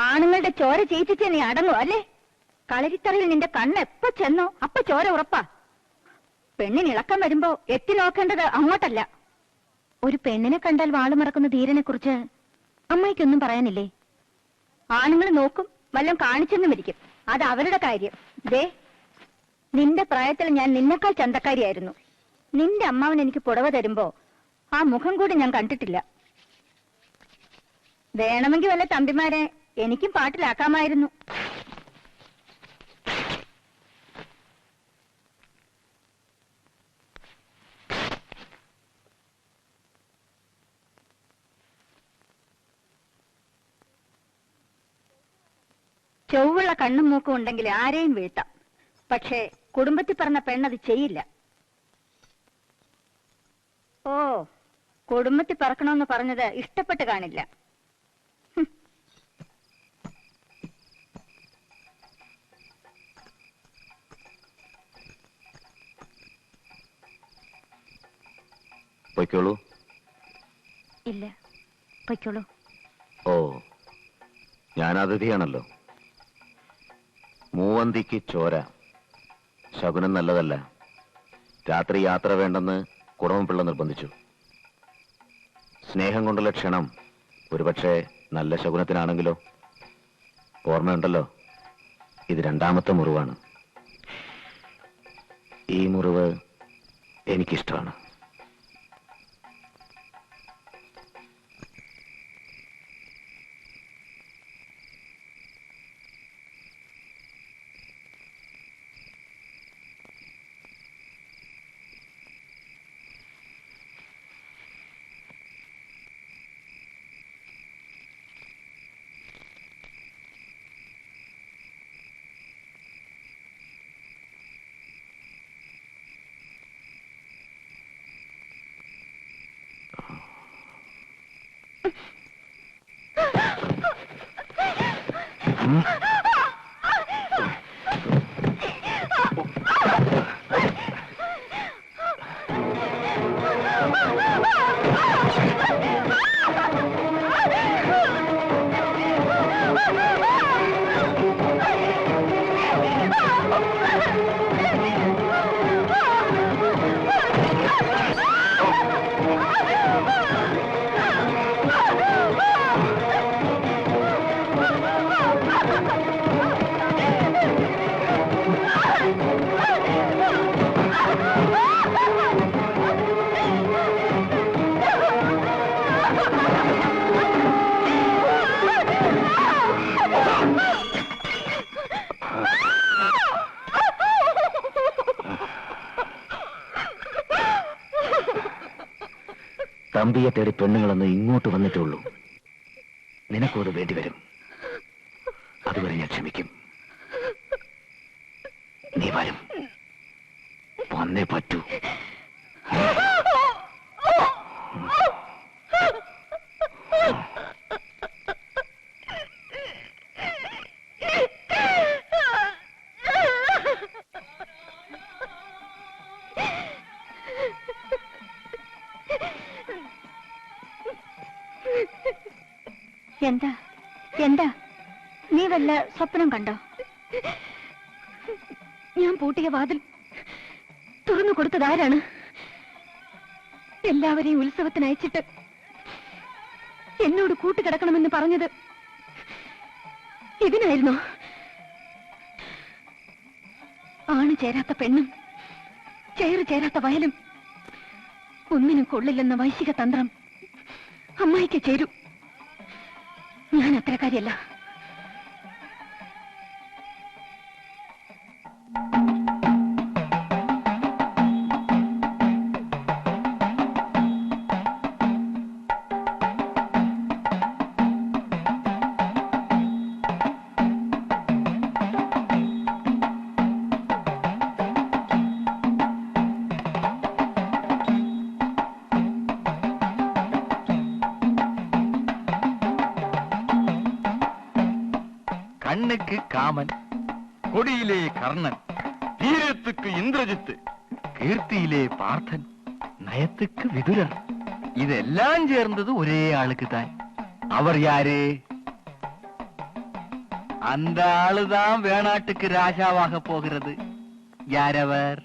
ആണുങ്ങളുടെ ചോര ചീറ്റിച്ച് നീ അടങ്ങും അല്ലേ? കളരിത്തറയിൽ നിന്റെ കണ്ണ് എപ്പോ ചെന്നോ അപ്പൊ ചോര ഉറപ്പാ. പെണ്ണിന് ഇളക്കം വരുമ്പോ എത്തി നോക്കേണ്ടത് അങ്ങോട്ടല്ല. ഒരു പെണ്ണിനെ കണ്ടാൽ വാളുമറക്കുന്ന ധീരനെ കുറിച്ച് അമ്മായിക്കൊന്നും പറയാനില്ലേ? ആണുങ്ങൾ നോക്കും, വല്ലതും കാണിച്ചെന്നും ഇരിക്കും. അത് അവരുടെ കാര്യം. ദേ, നിന്റെ പ്രായത്തിൽ ഞാൻ നിന്നെക്കാൾ ചന്തക്കാരിയായിരുന്നു. നിന്റെ അമ്മാവൻ എനിക്ക് പുടവ തരുമ്പോ ആ മുഖം കൂടി ഞാൻ കണ്ടിട്ടില്ല. വേണമെങ്കിൽ വല്ല തമ്പിമാരെ എനിക്കും പാട്ടിലാക്കാമായിരുന്നു. ചൊവ്വുള്ള കണ്ണും മൂക്കും ഉണ്ടെങ്കിൽ ആരെയും വീഴ്ത്താം. പക്ഷേ കുടുംബത്തിൽ പറഞ്ഞ പെണ്ണത് ചെയ്യില്ല. ഓ, കുടുംബത്തിൽ പറക്കണമെന്ന് പറഞ്ഞത് ഇഷ്ടപ്പെട്ട് കാണില്ല. പൊയ്ക്കോളൂ. ഇല്ല, പൊയ്ക്കോളൂ. ഓ, ഞാൻ അതിഥിയാണല്ലോ. മൂവന്തിക്ക് ചോര ശകുനം നല്ലതല്ല. രാത്രി യാത്ര വേണ്ടെന്ന് കുടമപിള്ള നിർബന്ധിച്ചു. സ്നേഹം കൊണ്ടുള്ള ക്ഷണം ഒരുപക്ഷെ നല്ല ശകുനത്തിനാണെങ്കിലോ? ഓർമ്മയുണ്ടല്ലോ, ഇത് രണ്ടാമത്തെ മുറിവാണ്. ഈ മുറിവ് എനിക്കിഷ്ടമാണ്. തമ്പിയെ തേടി പെണ്ണുങ്ങളൊന്ന് ഇങ്ങോട്ട് വന്നിട്ടുള്ളൂ. നിനക്കത് വേണ്ടിവരും. അതുവരെ ഞാൻ ക്ഷമിക്കും. നീ വരും, വന്നേ പറ്റൂ. എന്താ എന്താ നീ വല്ല സ്വപ്നം കണ്ടോ? ഞാൻ പൂട്ടിയ വാതിൽ തുറന്നു കൊടുത്തതാരാണ്? എല്ലാവരെയും ഉത്സവത്തിന് അയച്ചിട്ട് എന്നോട് കൂട്ടുകിടക്കണമെന്ന് പറഞ്ഞത് ഇതിനായിരുന്നോ? ആണ് ചേരാത്ത പെണ്ണും ചേറ് ചേരാത്ത വയലും ഒന്നിനും കൊള്ളില്ലെന്ന വൈശിക തന്ത്രം അമ്മായിക്ക് ചേരൂ. ഞാൻ അത്രക്കാരിയല്ല. கண்ணுக்கு காமன், கொடியிலே கர்ணன், தீரத்துக்கு இந்திரஜித்து, கீர்த்தியிலே பார்த்தன், நயத்துக்கு விதுரர். இதெல்லாம் சேர்ந்தது ஒரே ஆளுக்கு தான். அவர் யாரு? அந்த ஆளுதான் வேணாட்டுக்கு ராஜாவாக போகிறது. யாரவர்?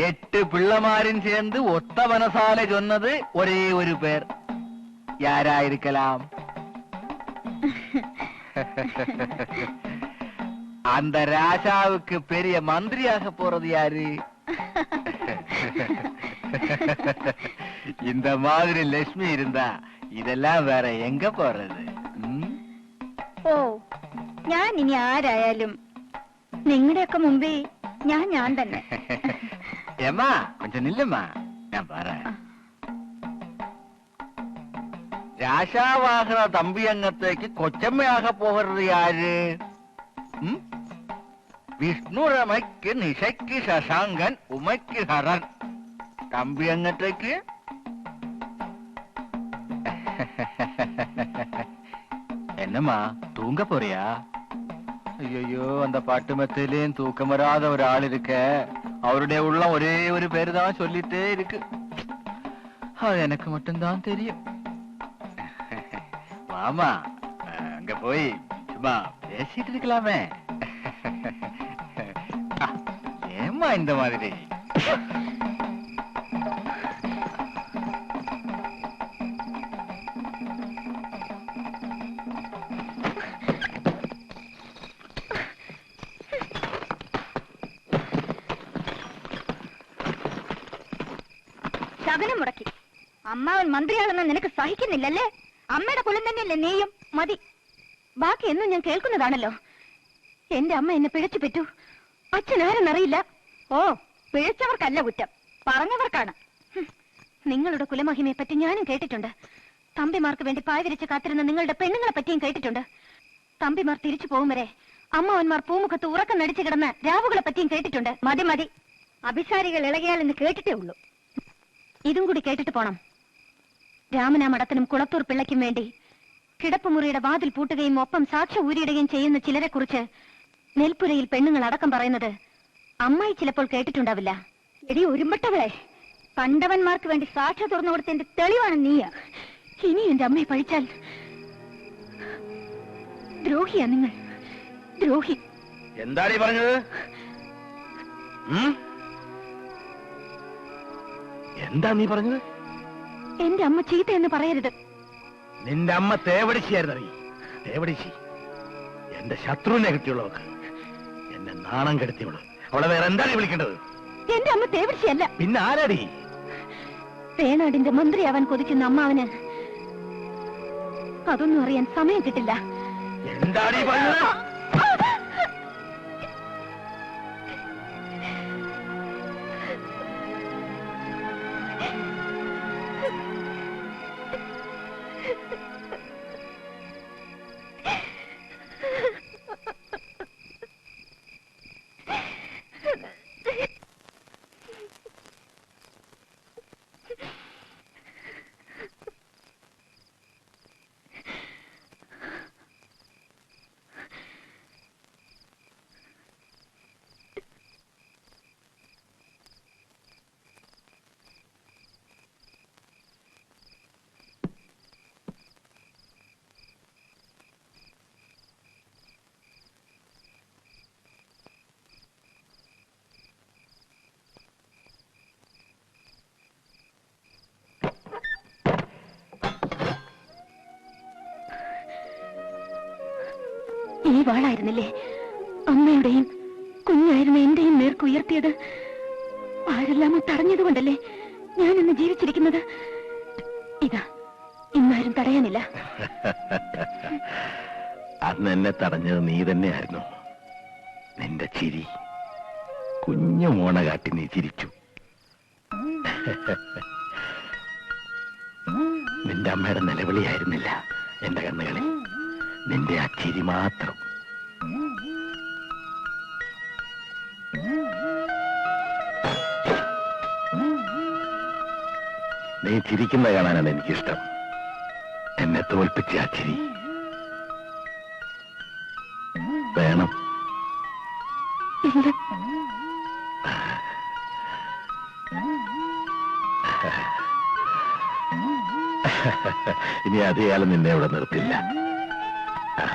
8 பிள்ளைமாரும் சேர்ந்து ஒத்த மனசால சொன்னது ஒரே ஒரு பேர். யாரா இருக்கலாம்? அந்த ராஜாவுக்கு பெரிய மந்திரியாக போறது யாரு? இந்த மாதிரி லட்சுமி இருந்தா ഇതെല്ലാം വേറെ എങ്ക പോறது? ഓ, ഞാൻ ഇനി ആരായാലും നിങ്ങളുടെയൊക്കെ മുമ്പേ ഞാൻ തന്നെ. ഏമാ കൊഞ്ചം നില്ലമ്മാ, ഞാൻ പറ. രാശാവാഹന തമ്പിയങ്ങത്തേക്ക് കൊച്ചമ്മയാക പോകരുത് ആര്? വിഷ്ണുരമയ്ക്ക് നിശയ്ക്ക് ശശാങ്കൻ ഉമയ്ക്ക് ഹരൻ. തമ്പിയങ്ങത്തേക്ക് என்னம்மா தூங்க போறியா? ஐயோ, அந்த பாட்டு மெத்தையிலேயும் தூக்கம் வராத ஒரு ஆள் இருக்க. அவருடைய உள்ளம் ஒரே ஒரு பேரு தான் சொல்லிட்டே இருக்கு. அது எனக்கு மட்டும்தான் தெரியும். வாமா, அங்க போய் சும்மா பேசிட்டு இருக்கலாமே. ஏம்மா இந்த மாதிரி? ശകനം മുടക്കി. അമ്മാവൻ മന്ത്രിയാണെന്ന് നിനക്ക് സഹിക്കുന്നില്ലല്ലേ? അമ്മയുടെ കുലം തന്നെയല്ലേ നീയും? മതി. ബാക്കി എന്നും ഞാൻ കേൾക്കുന്നതാണല്ലോ. എന്റെ അമ്മ എന്നെ പിഴച്ചു പെറ്റു. അച്ഛനാരെന്നറിയില്ല. ഓ, പിഴച്ചവർക്കല്ല കുറ്റം, പറഞ്ഞവർക്കാണ്. നിങ്ങളുടെ കുലമഹിമയെ പറ്റി ഞാനും കേട്ടിട്ടുണ്ട്. തമ്പിമാർക്ക് വേണ്ടി പായവിരിച്ച് കാത്തിരുന്ന നിങ്ങളുടെ പെണ്ണുങ്ങളെ പറ്റിയും കേട്ടിട്ടുണ്ട്. തമ്പിമാർ തിരിച്ചു പോകും വരെ അമ്മാവന്മാർ പൂമുഖത്ത് ഉറക്കം നടിച്ചു കിടന്ന രാവുകളെ പറ്റിയും കേട്ടിട്ടുണ്ട്. മതി മതി, അഭിസാരികൾ ഇളകിയാലെന്ന് കേട്ടിട്ടേ ഉള്ളൂ. ഇതും കൂടി കേട്ടിട്ട് പോണം. രാമനാമടത്തിനും കുളത്തൂർ പിള്ളയ്ക്കും വേണ്ടി കിടപ്പുമുറിയുടെ വാതിൽ പൂട്ടുകയും ഒപ്പം സാക്ഷ്യം ഊരിയിടുകയും ചെയ്യുന്ന ചിലരെ കുറിച്ച് നെൽപ്പുരയിൽ പെണ്ണുങ്ങൾ അടക്കം പറയുന്നത് അമ്മായി ചിലപ്പോൾ കേട്ടിട്ടുണ്ടാവില്ല. എടി ഒരുമ്പട്ടവളെ, കണ്ടവന്മാർക്ക് വേണ്ടി സാക്ഷ്യം തുറന്നു കൊടുത്തതിന്റെ തെളിവാണ് നീ. ഇനി എന്റെ അമ്മയെ പഴിച്ചാൽ ദ്രോഹിയാ നിങ്ങൾ, ദ്രോഹി. എന്താണ് ഈ പറഞ്ഞത്? എന്താ നീ പറഞ്ഞത്? എന്റെ അമ്മ ചീത്ത എന്ന് പറയരുത്. നിന്റെ അമ്മ തേവടിച്ചിയായിരുന്നു. തേവടിച്ചി എന്റെ ശത്രുവിനെ കിട്ടിയുള്ളവർക്ക്, എന്നെ നാണം കെടുത്തിയുള്ളൂ. അവളെ വേറെ എന്താണ് വിളിക്കേണ്ടത്? എന്റെ അമ്മ തേവടിച്ചിയല്ല. പിന്നെ ആരാടി? വേണാടിന്റെ മന്ത്രിയാവാൻ കൊതിക്കുന്ന അമ്മാവന് അതൊന്നും അറിയാൻ സമയം കിട്ടില്ല. എന്താടി പറഞ്ഞത്? ഈ വാളായിരുന്നില്ലേ അമ്മയുടെയും കുഞ്ഞായിരുന്ന എന്റെയും നേർക്ക് ഉയർത്തിയത്? ആരെല്ലാമോ തടഞ്ഞതുകൊണ്ടല്ലേ ഞാൻ ഇന്ന് ജീവിച്ചിരിക്കുന്നത്. ഇതാ, ഇന്നാരും തടയാനില്ല. അന്ന് എന്നെ തടഞ്ഞത് നീ തന്നെയായിരുന്നു. നിന്റെ ചിരി, കുഞ്ഞു മോണ കാട്ടി നീ ചിരിച്ചു. നിന്റെ അമ്മയുടെ നിലവിളിയായിരുന്നില്ല എന്റെ കണ്ണുകളിൽ, നിന്റെ ആ ചിരി മാത്രം. നീ ചിരിക്കുന്ന കാണാനാണ് എനിക്കിഷ്ടം. എന്നെ തോൽപ്പിച്ച ആ ചിരി വേണം. ഇനി അധികാലം നിന്നെ ഇവിടെ നിർത്തില്ല. ആ